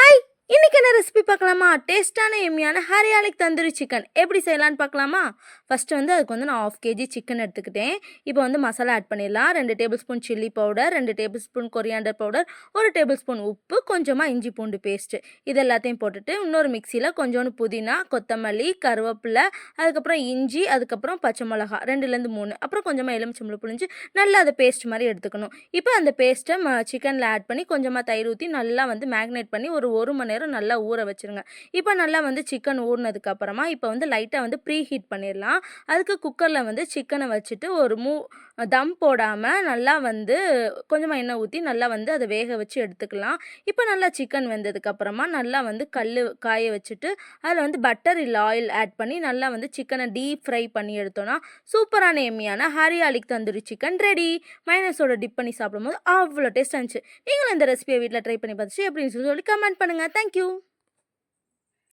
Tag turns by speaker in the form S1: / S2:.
S1: Hi! இன்னைக்கு என்ன recipe பார்க்கலாமா? டேஸ்ட்டான எம்மியான ஹரியாலிக் தந்தூரி சிக்கன் எப்படி செய்யலான்னு பார்க்கலாமா? ஃபர்ஸ்ட்டு அதுக்கு நான் 1/2 கேஜி சிக்கன் எடுத்துக்கிட்டேன். இப்போ மசாலா ஆட் பண்ணிடலாம். 2 table spoon chilli powder, 2 table spoon coriander powder, 1 table spoon உப்பு, கொஞ்சமா இஞ்சி பூண்டு பேஸ்ட்டு. இது எல்லாத்தையும் போட்டுட்டு இன்னொரு மிக்ஸியில் கொஞ்சோண்டு புதினா, கொத்தமல்லி, கருவேப்பிலை, அதுக்கப்புறம் இஞ்சி, அதுக்கப்புறம் பச்சை மிளகா 2லேருந்து 3, அப்புறம் கொஞ்சமாக எலுமிச்சம்பழம் புழிஞ்சு நல்லா அதை பேஸ்ட் மாதிரி எடுத்துக்கணும். இப்போ அந்த பேஸ்ட்டை சிக்கனில் ஆட் பண்ணி கொஞ்சமாக தயிர் ஊற்றி நல்லா மேக்னேட் பண்ணி ஒரு 1 மணி நேரம் நல்லா ஊற வச்சுருங்க. இப்போ நல்லா சிக்கன் ஊறினதுக்கப்புறமா இப்போ லைட்டாக ப்ரீ ஹீட் பண்ணிடலாம். அதுக்கு குக்கரில் சிக்கனை வச்சுட்டு ஒரு தம் போடாமல் நல்லா கொஞ்சமாக எண்ணெய் ஊற்றி நல்லா அதை வேக வச்சு எடுத்துக்கலாம். இப்போ நல்லா சிக்கன் வெந்ததுக்கப்புறமா நல்லா கல் காய வச்சுட்டு அதில் பட்டர் இல்லை ஆயில் ஆட் பண்ணி நல்லா சிக்கனை டீப் ஃப்ரை பண்ணி எடுத்தோன்னா சூப்பரான எம்மியான ஹரியாலிக் தந்தூரி சிக்கன் ரெடி. மைனஸோட டிப் பண்ணி சாப்பிடும்போது அவ்வளோ டேஸ்ட்டாக இருந்துச்சு. நீங்களும் இந்த ரெசிபியை வீட்டில் ட்ரை பண்ணி பார்த்துச்சு எப்படின்னு சொல்லி கமெண்ட் பண்ணுங்கள். தேங்க்யூ.